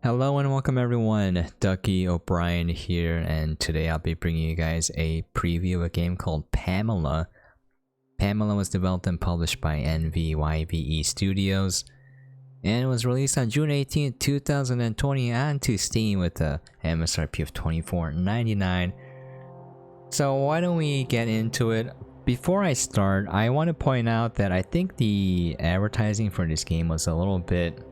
Hello and welcome everyone, duckyobrien here, and today I'll be bringing you guys a preview of a game called PAMELA. PAMELA was developed and published by NVYVE Studios, and it was released on June 18th, 2020 onto Steam with a MSRP of $24.99. So why don't we get into it? Before I start, I want to point out that I think the advertising for this game was a little bit...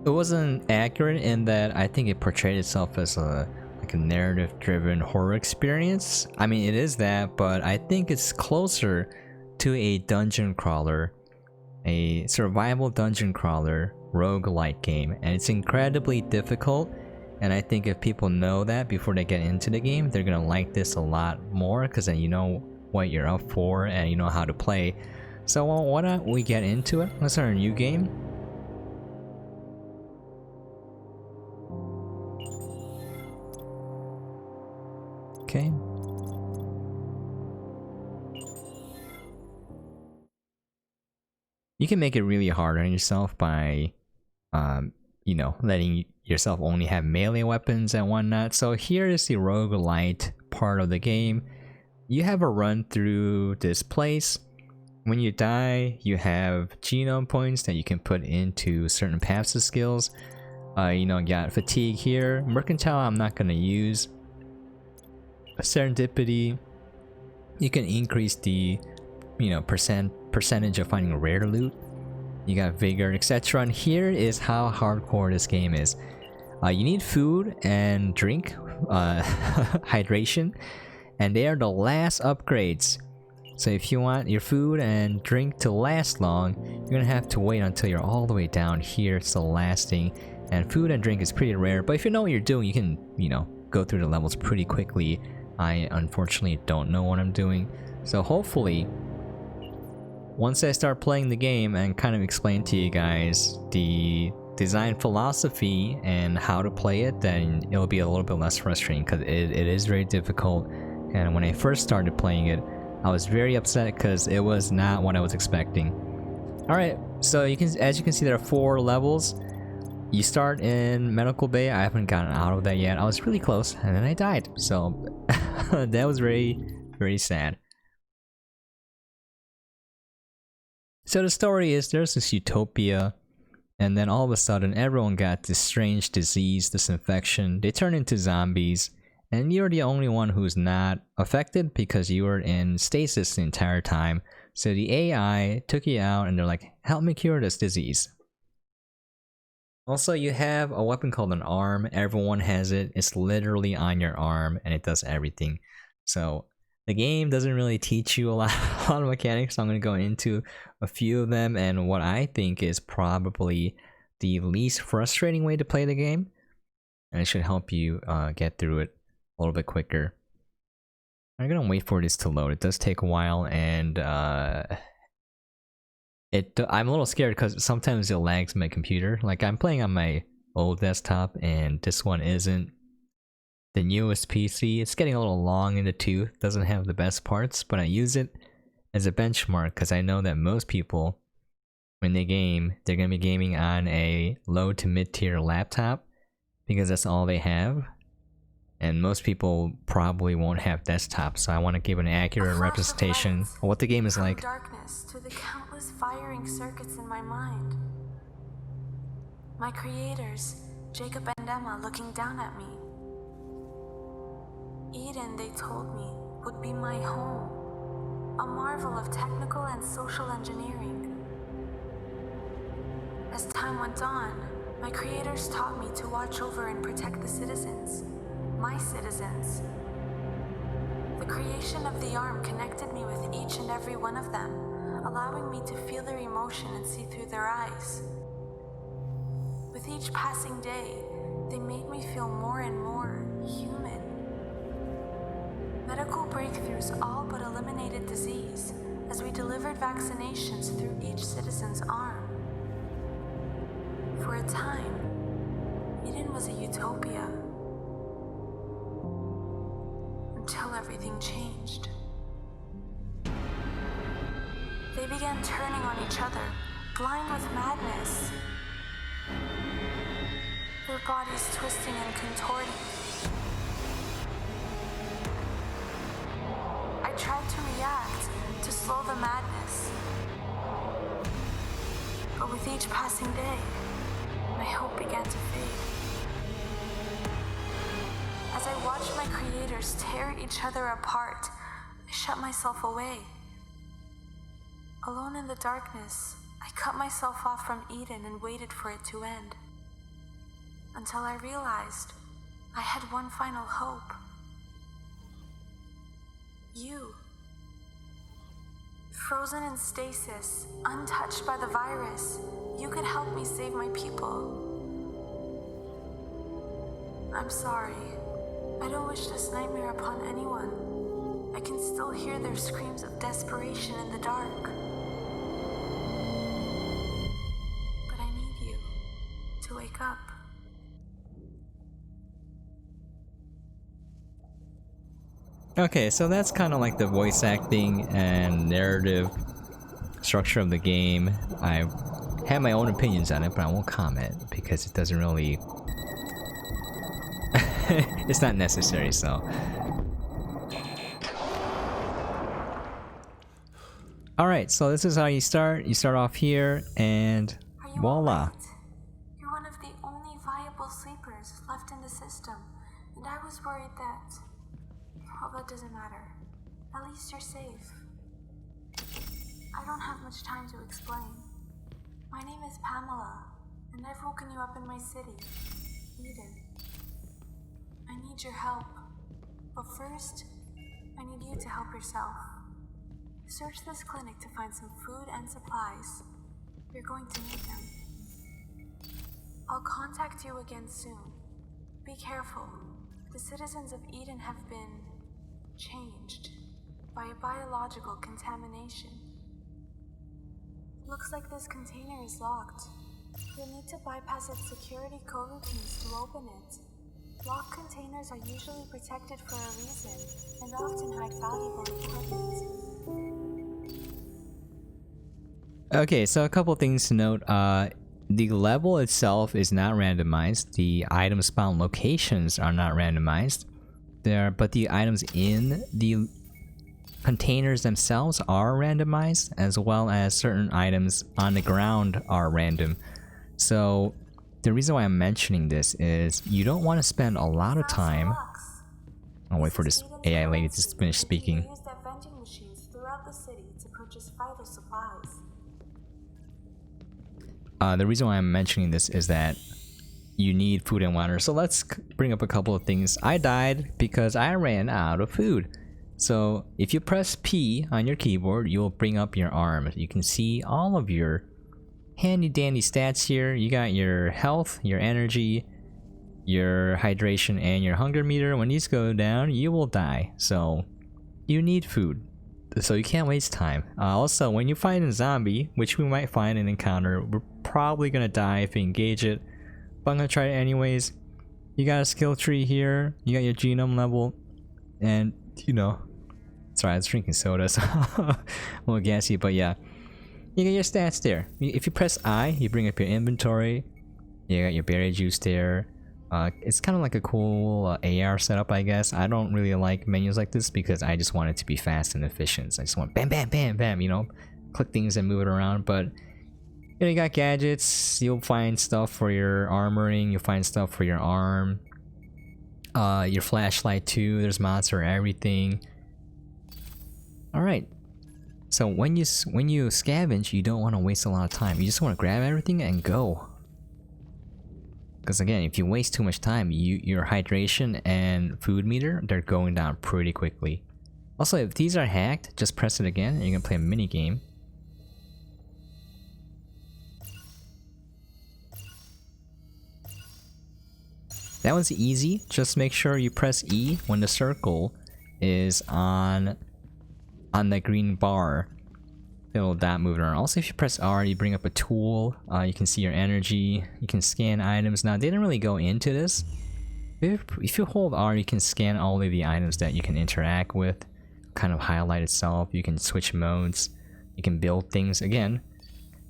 It wasn't accurate in that I think it portrayed itself as a narrative-driven horror experience. I mean, it is that, but I think it's closer to a dungeon crawler, a survival dungeon crawler roguelike game, and it's incredibly difficult. And I think if people know that before they get into the game, they're gonna like this a lot more because then you know what you're up for and you know how to play. So why don't we get into it? Let's start a new game. Okay. You can make it really hard on yourself by, letting yourself only have melee weapons and whatnot. So here is the roguelite part of the game. You have a run through this place. When you die, you have genome points that you can put into certain passive skills. Got fatigue here. Mercantile I'm not gonna use. Serendipity, you can increase the percentage of finding rare loot. You got vigor, etc. And here is how hardcore this game is. You need food and drink, hydration, and they are the last upgrades. So if you want your food and drink to last long, you're gonna have to wait until you're all the way down here. It's the last thing, and food and drink is pretty rare, but if you know what you're doing, you can go through the levels pretty quickly. I unfortunately don't know what I'm doing, so hopefully once I start playing the game and kind of explain to you guys the design philosophy and how to play it, then it'll be a little bit less frustrating because it is very difficult. And when I first started playing it, I was very upset because it was not what I was expecting. Alright, so as you can see, there are 4 levels. You start in Medical Bay. I haven't gotten out of that yet. I was really close and then I died, so that was very, very sad. So the story is there's this utopia, and then all of a sudden everyone got this strange disease, this infection. They turn into zombies, and you're the only one who's not affected because you were in stasis the entire time. So the AI took you out and they're like, help me cure this disease. Also, you have a weapon called an arm. Everyone has it. It's literally on your arm and it does everything. So the game doesn't really teach you a lot of mechanics. So I'm going to go into a few of them and what I think is probably the least frustrating way to play the game. And it should help you get through it a little bit quicker. I'm going to wait for this to load. It does take a while, and I'm a little scared because sometimes it lags my computer. Like, I'm playing on my old desktop and this one isn't the newest PC. It's getting a little long in the tooth, doesn't have the best parts, but I use it as a benchmark because I know that most people, when they game, they're going to be gaming on a low to mid-tier laptop because that's all they have. And most people probably won't have desktops, so I want to give an accurate representation of what the game is like. Darkness to the countless firing circuits in my mind. My creators, Jacob and Emma, looking down at me. Eden, they told me, would be my home, a marvel of technical and social engineering. As time went on, my creators taught me to watch over and protect the citizens. My citizens. The creation of the arm connected me with each and every one of them, allowing me to feel their emotion and see through their eyes. With each passing day, they made me feel more and more human. Medical breakthroughs all but eliminated disease as we delivered vaccinations through each citizen's arm. For a time, Eden was a utopia. Until everything changed. They began turning on each other, blind with madness. your body's twisting and contorting. I tried to react, to slow the madness. But with each passing day, my hope began to fade. As I watched my creators tear each other apart, I shut myself away. Alone in the darkness, I cut myself off from Eden and waited for it to end. Until I realized I had one final hope. You. Frozen in stasis, untouched by the virus, you could help me save my people. I'm sorry. I don't wish this nightmare upon anyone. I can still hear their screams of desperation in the dark. But I need you to wake up. Okay, so that's kind of like the voice acting and narrative structure of the game. I have my own opinions on it, but I won't comment because it doesn't really... it's not necessary, so... Alright, so this is how you start. You start off here, and voila. You're one of the only viable sleepers left in the system, and I was worried that... Well, that doesn't matter. At least you're safe. I don't have much time to explain. My name is Pamela, and I've woken you up in my city, Eden. I need your help. But first, I need you to help yourself. Search this clinic to find some food and supplies. You're going to need them. I'll contact you again soon. Be careful. The citizens of Eden have been changed by a biological contamination. Looks like this container is locked. You'll need to bypass its security coroutines to open it. Locked containers are usually protected for a reason and often hide valuable equipment. Okay, so a couple things to note. The level itself is not randomized. The item spawn locations are not randomized. But the items in the containers themselves are randomized, as well as certain items on the ground are random. So the reason why I'm mentioning this is you don't want to spend a lot of time. I'll wait for this AI lady to finish speaking. Used at vending machines throughout the city to purchase vital supplies. The reason why I'm mentioning this is that you need food and water. So let's bring up a couple of things. I died because I ran out of food. So if you press P on your keyboard, you'll bring up your arm. You can see all of your handy dandy stats here. You got your health, your energy, your hydration, and your hunger meter. When these go down, you will die. So you need food. So you can't waste time. Also, when you find a zombie, which we might find an encounter, we're probably gonna die if we engage it. But I'm gonna try it anyways. You got a skill tree here. You got your genome level, and you know, sorry, I was drinking soda, so a little gassy. But yeah, you get your stats there. If you press I, you bring up your inventory. You got your berry juice there. It's kind of like a cool AR setup, I guess. I don't really like menus like this because I just want it to be fast and efficient. So I just want bam, bam, bam, bam, you know, click things and move it around. But you know, you got gadgets. You'll find stuff for your armoring. You'll find stuff for your arm. Your flashlight too. There's mods for everything. All right. So when you scavenge, you don't want to waste a lot of time. You just want to grab everything and go. Because again, if you waste too much time, your hydration and food meter, they're going down pretty quickly. Also, if these are hacked, just press it again and you can play a mini game. That one's easy. Just make sure you press E when the circle is on the green bar. Little dot moving around. Also, if you press R, you bring up a tool. You can see your energy. You can scan items. Now, they didn't really go into this. If you hold R, you can scan all of the items that you can interact with. Kind of highlight itself. You can switch modes. You can build things. Again,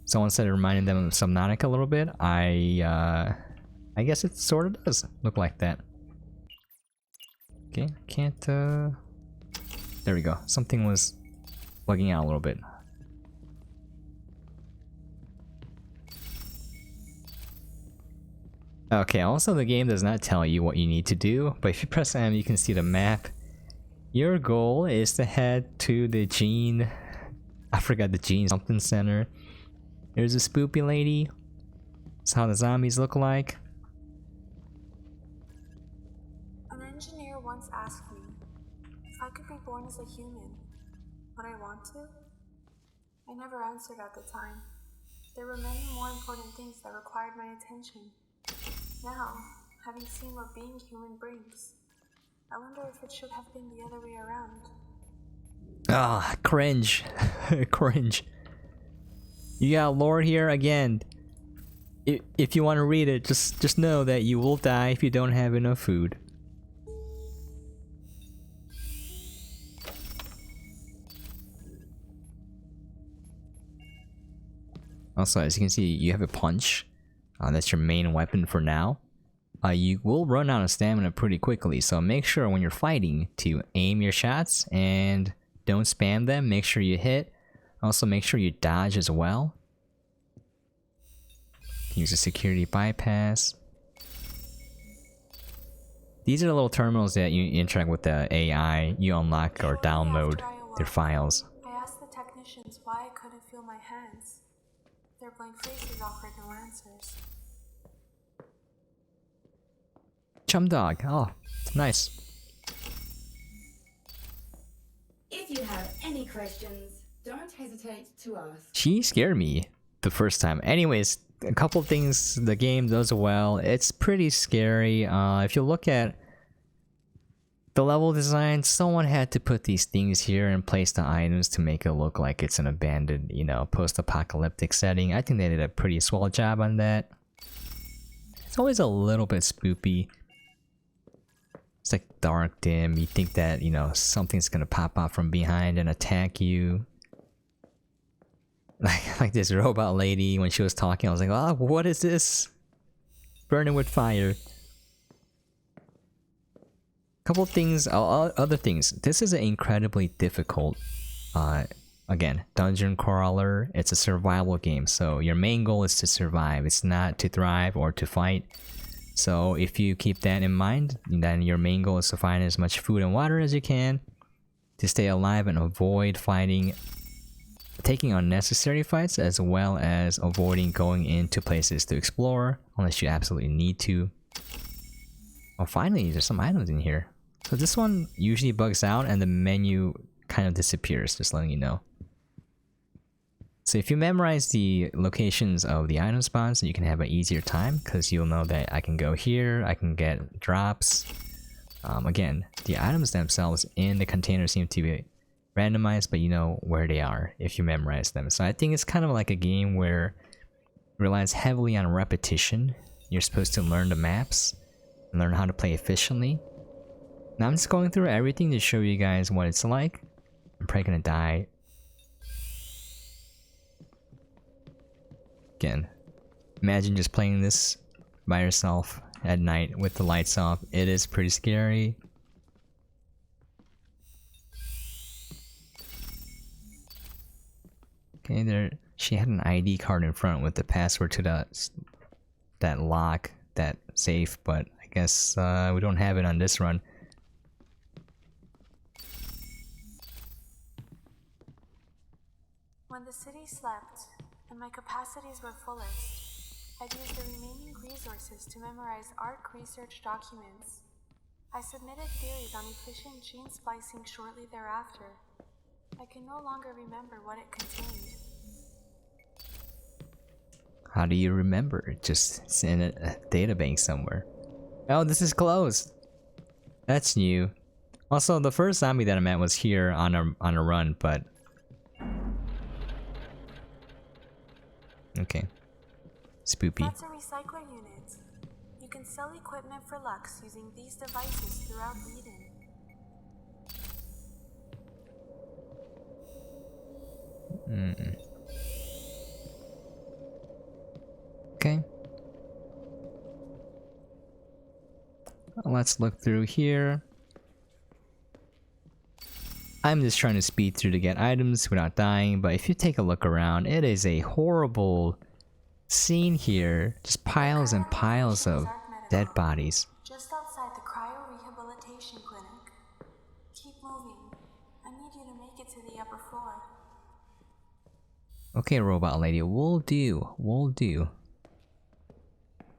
someone said it reminded them of Subnautica a little bit. I I guess it sort of does look like that. Okay, can't there we go. Something was bugging out a little bit. Okay, also the game does not tell you what you need to do, but if you press M you can see the map. Your goal is to head to the gene... I forgot the gene something center. There's a spoopy lady. That's how the zombies look like. An engineer once asked me if I could be born as a human, would I want to? I never answered at the time. There were many more important things that required my attention. Now, having seen what being human brings, I wonder if it should have been the other way around. Ah, cringe. Cringe. You got lore here again. If you want to read it, just know that you will die if you don't have enough food. Also, as you can see, you have a punch. That's your main weapon for now. You will run out of stamina pretty quickly, so make sure when you're fighting to aim your shots and don't spam them. Make sure you hit. Also, make sure you dodge as well. Use a security bypass. These are the little terminals that you interact with the AI. You unlock or download their files. I asked the technicians why I couldn't feel my hands. Their blank faces offered no answers. Chum dog. Oh, nice. If you have any questions, don't hesitate to ask. She scared me the first time. Anyways, a couple things the game does well. It's pretty scary. If you look at the level design, someone had to put these things here and place the items to make it look like it's an abandoned, you know, post-apocalyptic setting. I think they did a pretty swell job on that. It's always a little bit spoopy. It's like dark, dim. You think that, you know, something's gonna pop out from behind and attack you. Like this robot lady, when she was talking, I was like, oh, what is this? Burning with fire. Couple things, other things. This is an incredibly difficult, again, dungeon crawler. It's a survival game, so your main goal is to survive. It's not to thrive or to fight. So if you keep that in mind, then your main goal is to find as much food and water as you can to stay alive and avoid fighting, taking unnecessary fights, as well as avoiding going into places to explore unless you absolutely need to. Oh, finally, there's some items in here. So this one usually bugs out and the menu kind of disappears, just letting you know. So if you memorize the locations of the item spawns, you can have an easier time because you'll know that I can go here, I can get drops. Again, the items themselves in the container seem to be randomized, but you know where they are if you memorize them. So I think it's kind of like a game where it relies heavily on repetition. You're supposed to learn the maps and learn how to play efficiently. Now I'm just going through everything to show you guys what it's like. I'm probably gonna die. Again, imagine just playing this by yourself at night with the lights off. It is pretty scary. Okay, there. She had an ID card in front with the password to that lock, that safe, but I guess we don't have it on this run. When the city slept and my capacities were fullest, I'd use the remaining resources to memorize ARC research documents. I submitted theories on efficient gene splicing shortly thereafter. I can no longer remember what it contained. How do you remember? Just it's in a database somewhere. Oh, this is closed. That's new. Also, the first zombie that I met was here on a run, but okay. Spoopy. That's a recycler unit. You can sell equipment for Lux using these devices throughout Eden. Okay. let's look through here. I'm just trying to speed through to get items without dying, but if you take a look around, it is a horrible scene here. Just piles and piles of dead bodies. Just outside the cryo-rehabilitation clinic. Keep moving. I need you to make it to the upper floor. Okay, robot lady, we'll do. We'll do.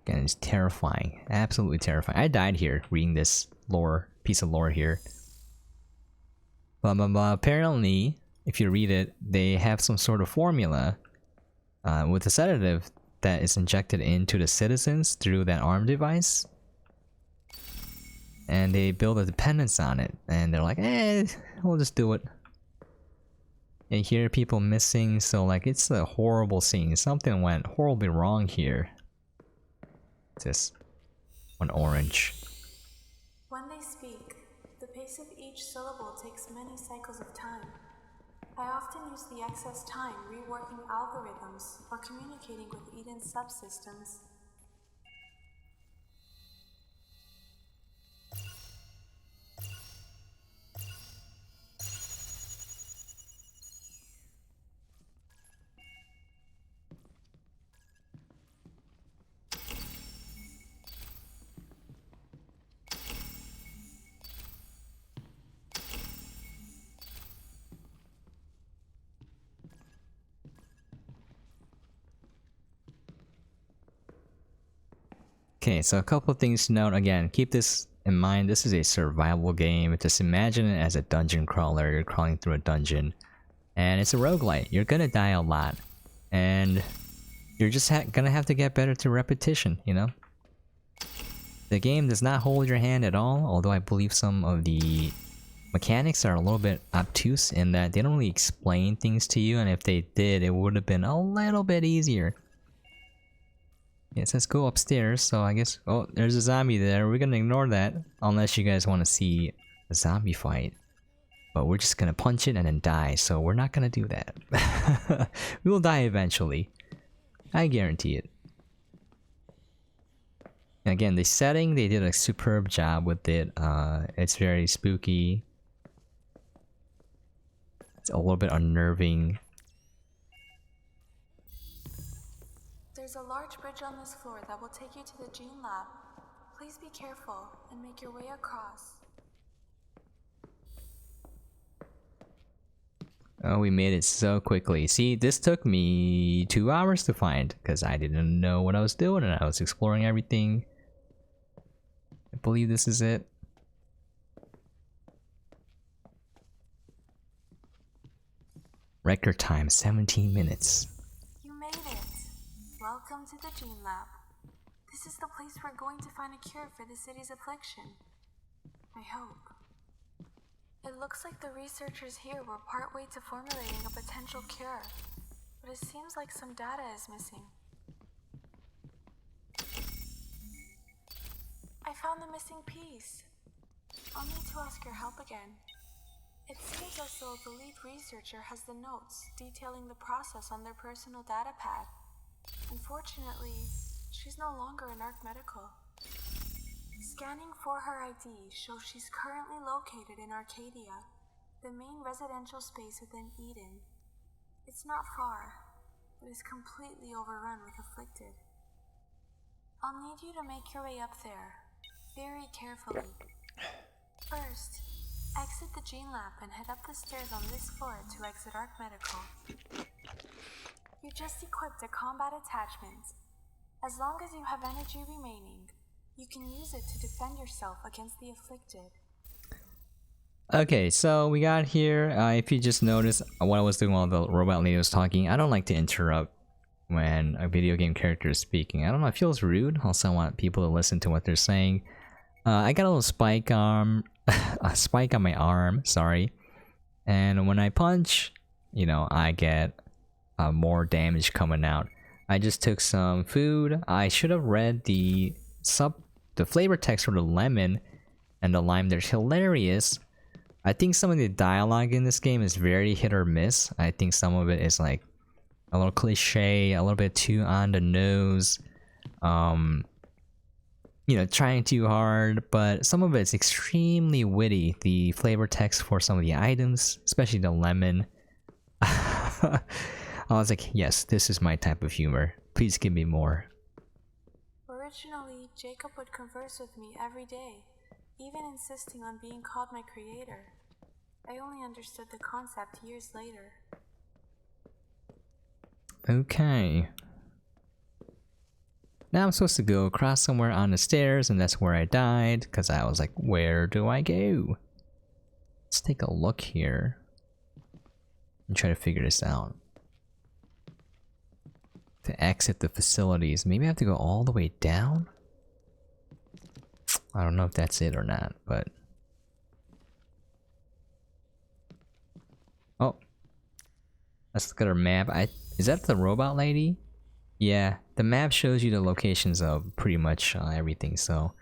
Again, it's terrifying. Absolutely terrifying. I died here reading this piece of lore here. But apparently, if you read it, they have some sort of formula with a sedative that is injected into the citizens through that arm device. And they build a dependence on it. And they're like, we'll just do it. And hear people missing, so like it's a horrible scene. Something went horribly wrong here. This one orange. When they speak, the pace of each syllable takes many cycles of time. I often use the excess time reworking algorithms or communicating with Eden's subsystems. Okay, so a couple of things to note. Again, keep this in mind. This is a survival game. Just imagine it as a dungeon crawler. You're crawling through a dungeon. And it's a roguelite. You're gonna die a lot. And you're just gonna have to get better through repetition, you know? The game does not hold your hand at all, although I believe some of the mechanics are a little bit obtuse in that they don't really explain things to you, and if they did, it would have been a little bit easier. Yes, let's go upstairs, so I guess... Oh, there's a zombie there. We're gonna ignore that, unless you guys want to see a zombie fight. But we're just gonna punch it and then die, so we're not gonna do that. We will die eventually. I guarantee it. And again, the setting, they did a superb job with it. It's very spooky. It's a little bit unnerving. There's a large bridge on this floor that will take you to the gene lab. Please be careful and make your way across. Oh, we made it so quickly. See, this took me 2 hours to find because I didn't know what I was doing and I was exploring everything. I believe this is it. Record time, 17 minutes. You made it. Welcome to the gene lab. This is the place we're going to find a cure for the city's affliction. I hope. It looks like the researchers here were partway to formulating a potential cure, but it seems like some data is missing. I found the missing piece. I'll need to ask your help again. It seems as though the lead researcher has the notes detailing the process on their personal data pad. Unfortunately, she's no longer in ARC Medical. Scanning for her ID shows she's currently located in Arcadia, the main residential space within Eden. It's not far, but is completely overrun with afflicted. I'll need you to make your way up there, very carefully. First, exit the gene lab and head up the stairs on this floor to exit ARC Medical. You just equipped a combat attachment. As long as you have energy remaining, you can use it to defend yourself against the afflicted. Okay, so we got here. If you just noticed what I was doing while the robot lady was talking, I don't like to interrupt when a video game character is speaking. I don't know, it feels rude. Also, I want people to listen to what they're saying. I got a little spike on my arm, sorry. And when I punch, you know, I get more damage coming out. I just took some food. I should have read the flavor text for the lemon and the lime. They're hilarious. I think some of the dialogue in this game is very hit or miss. I think some of it is like a little cliche, a little bit too on the nose. you know, trying too hard, but some of it's extremely witty. The flavor text for some of the items, especially the lemon. I was like, yes, this is my type of humor. Please give me more. Originally, Jacob would converse with me every day, even insisting on being called my creator. I only understood the concept years later. Okay. Now I'm supposed to go across somewhere on the stairs, and that's where I died, because I was like, where do I go? Let's take a look here and try to figure this out. To exit the facilities, maybe I have to go all the way down? I don't know if that's it or not, but... Oh. Let's look at our map. Is that the robot lady? Yeah, the map shows you the locations of pretty much everything, so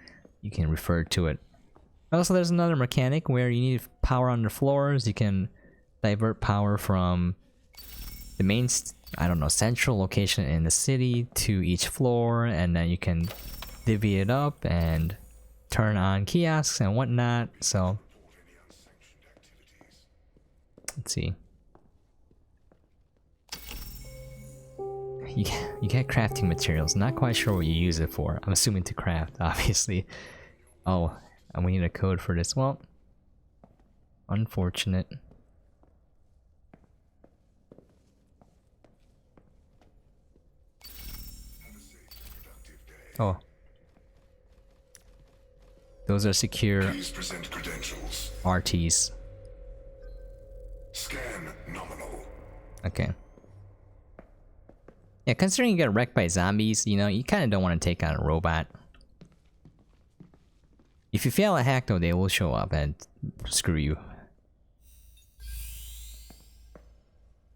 you can refer to it. Also, there's another mechanic where you need power on the floors. You can divert power from the main, I don't know, central location in the city to each floor, and then you can divvy it up and turn on kiosks and whatnot. So, let's see. You get crafting materials. Not quite sure what you use it for. I'm assuming to craft, obviously. Oh, and we need a code for this. Well, unfortunate. Oh. Those are secure RTs. Scan nominal. Okay. Yeah, considering you get wrecked by zombies, you know, you kind of don't want to take on a robot. If you fail a hack though, they will show up and screw you.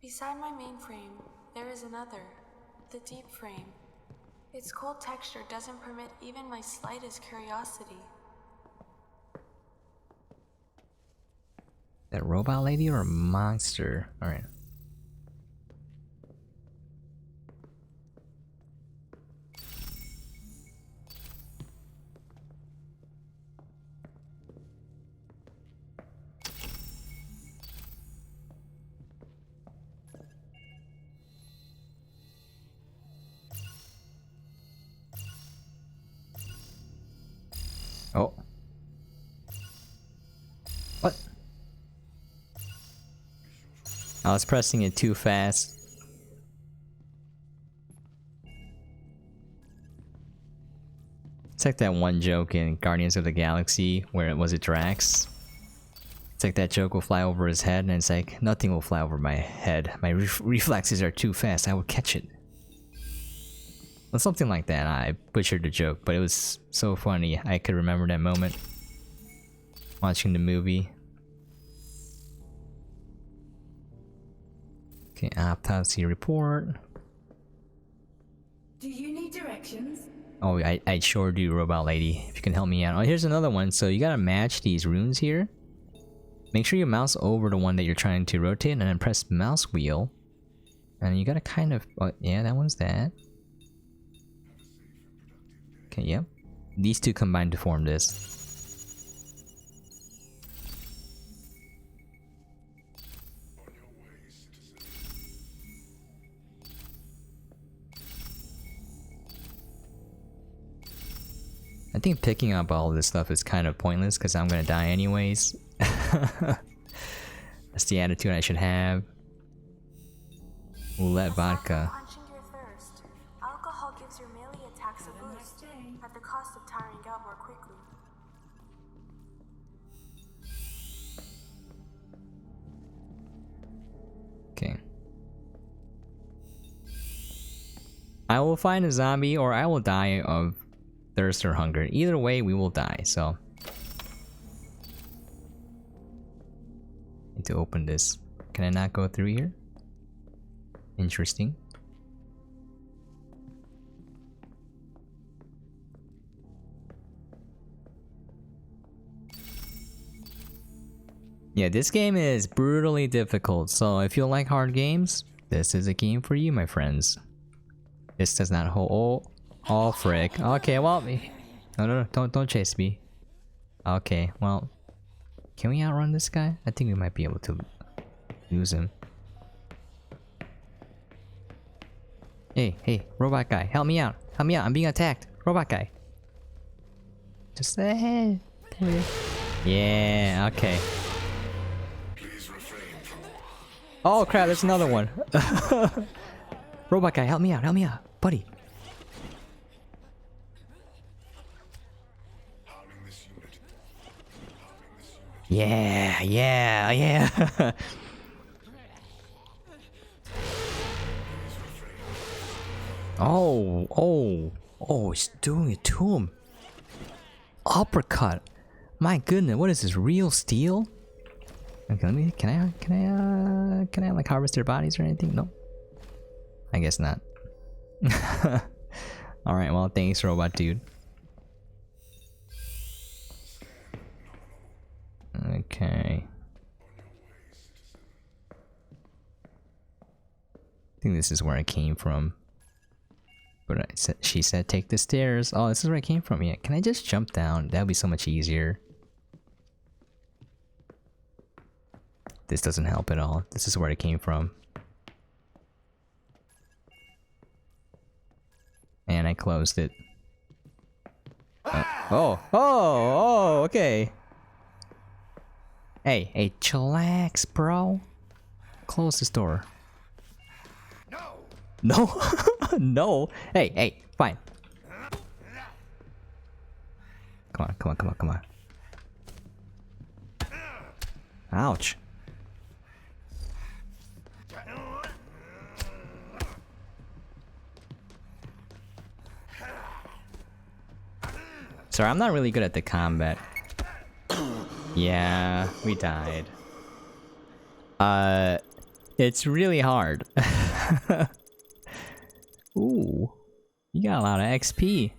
Beside my mainframe, there is another, the deep frame. Its cold texture doesn't permit even my slightest curiosity. That robot lady or a monster? Alright. Oh. What? I was pressing it too fast. It's like that one joke in Guardians of the Galaxy where it was Drax. It's like that joke will fly over his head and it's like, nothing will fly over my head. My reflexes are too fast, I will catch it. Well, something like that. I butchered the joke, but it was so funny. I could remember that moment watching the movie. Okay, autopsy report. Do you need directions? Oh, I sure do, robot lady. If you can help me out. Oh, here's another one. So you gotta match these runes here. Make sure you mouse over the one that you're trying to rotate, and then press mouse wheel. And you gotta kind of... Oh, yeah, that one's that. Okay, yep. These two combine to form this. I think picking up all of this stuff is kind of pointless because I'm gonna die anyways. That's the attitude I should have. Roulette vodka. Quenching your thirst. Alcohol gives your melee attacks a boost, at the cost of tiring out more quickly. Okay. I will find a zombie or I will die of thirst or hunger. Either way, we will die, so. Need to open this. Can I not go through here? Interesting. Yeah, this game is brutally difficult, so if you like hard games, this is a game for you, my friends. This does not hold... Oh, frick. Okay, well... No, no, no, don't chase me. Okay, well, can we outrun this guy? I think we might be able to lose him. Hey, hey, robot guy, help me out. Help me out, I'm being attacked. Robot guy. Just say hey. Yeah, okay. Oh crap, there's another one. Robot guy, help me out, buddy. Yeah, yeah, yeah. Oh, he's doing it to him. Uppercut. My goodness, what is this? Real steel? Okay, let me. Can I like harvest their bodies or anything? No. I guess not. All right. Well, thanks, robot dude. Okay. I think this is where I came from. But she said take the stairs. Oh, this is where I came from. Yeah. Can I just jump down? That would be so much easier. This doesn't help at all. This is where I came from. And I closed it. Oh, okay. Hey, chillax, bro. Close this door. No. No. Hey, fine. Come on. Ouch. Sorry, I'm not really good at the combat. Yeah, we died. It's really hard. Ooh, you got a lot of XP.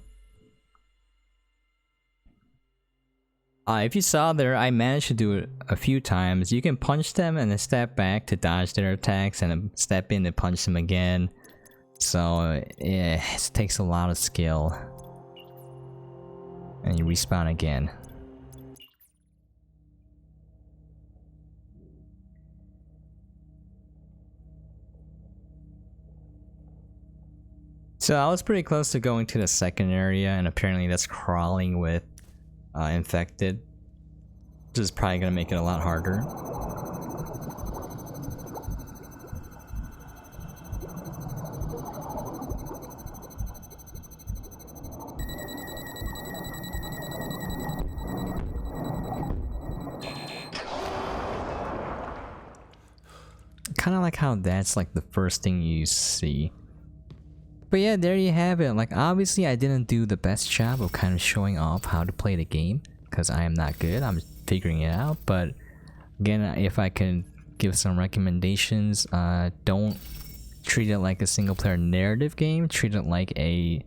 If you saw there, I managed to do it a few times. You can punch them and then step back to dodge their attacks and then step in and punch them again. So it takes a lot of skill. And you respawn again. So I was pretty close to going to the second area, and apparently that's crawling with infected. This is probably gonna make it a lot harder. Kind of like how that's like the first thing you see. But yeah, there you have it. Like, obviously I didn't do the best job of kind of showing off how to play the game, because I am not good. I'm figuring it out. But again, if I can give some recommendations, don't treat it like a single player narrative game. Treat it like a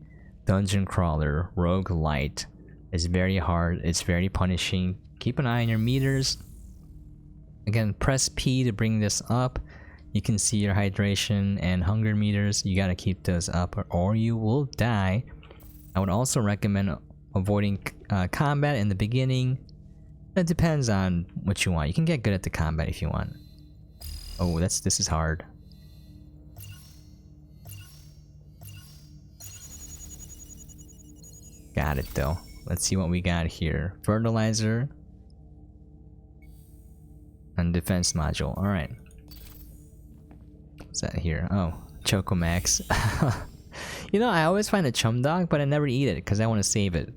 dungeon crawler, roguelite. It's very hard, it's very punishing. Keep an eye on your meters. Again, press P to bring this up. You can see your hydration and hunger meters. You gotta keep those up or you will die. I would also recommend avoiding combat in the beginning. It depends on what you want. You can get good at the combat if you want. Oh, this is hard. Got it though. Let's see what we got here. Fertilizer and defense module. All right. What's that here? Oh, Chocomax. You know, I always find a chum dog, but I never eat it because I want to save it.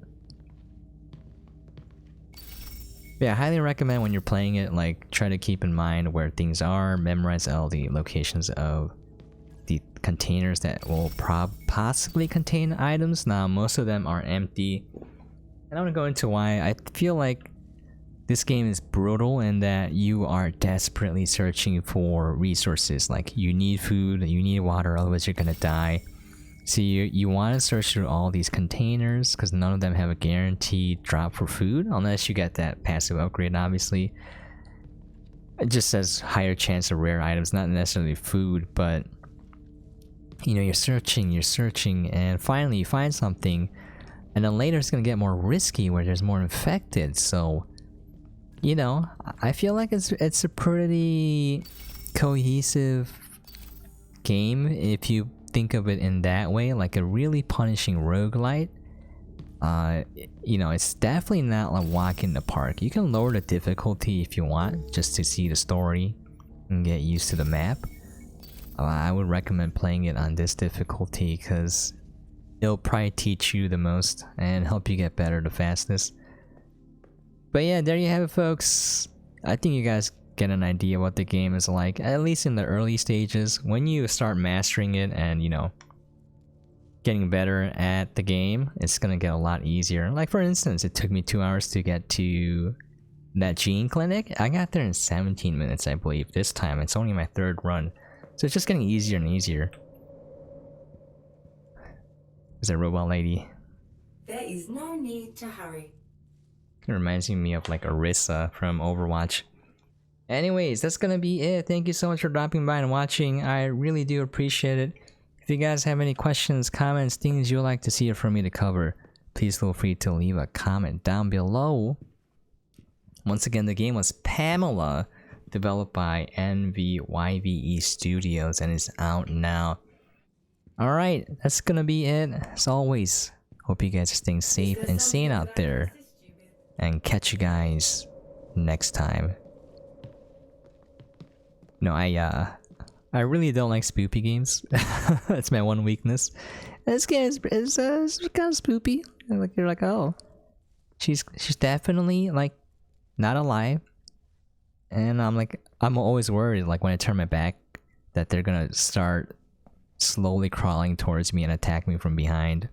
Yeah, I highly recommend when you're playing it, like, try to keep in mind where things are, memorize all the locations of the containers that will possibly contain items. Now, most of them are empty. And I'm gonna go into why I feel like this game is brutal in that you are desperately searching for resources. Like, you need food, you need water, otherwise you're gonna die. So you want to search through all these containers because none of them have a guaranteed drop for food unless you get that passive upgrade, obviously. It just says higher chance of rare items, not necessarily food, but you know, you're searching, and finally you find something. And then later it's gonna get more risky where there's more infected, so... You know, I feel like it's a pretty cohesive game if you think of it in that way, like a really punishing roguelite. You know, it's definitely not like walk in the park. You can lower the difficulty if you want, just to see the story and get used to the map. I would recommend playing it on this difficulty because it'll probably teach you the most and help you get better the fastest. But yeah, there you have it, folks. I think you guys get an idea what the game is like, at least in the early stages. When you start mastering it and, you know, getting better at the game, it's gonna get a lot easier. Like for instance, it took me 2 hours to get to that gene clinic. I got there in 17 minutes, I believe. This time, it's only my 3rd run. So it's just getting easier and easier. Is that robot lady? There is no need to hurry. It reminds me of like Orisa from Overwatch. Anyways, that's gonna be it. Thank you so much for dropping by and watching. I really do appreciate it. If you guys have any questions, comments, things you'd like to see for me to cover, please feel free to leave a comment down below. Once again, the game was PAMELA, developed by NVYVE Studios, and is out now. Alright, that's gonna be it. As always, hope you guys are staying safe and sane out there. And catch you guys next time. No, I really don't like spoopy games. That's my one weakness. This game is kind of spoopy. Like you're like, oh, she's definitely like not alive. And I'm always worried, like when I turn my back, that they're gonna start slowly crawling towards me and attack me from behind.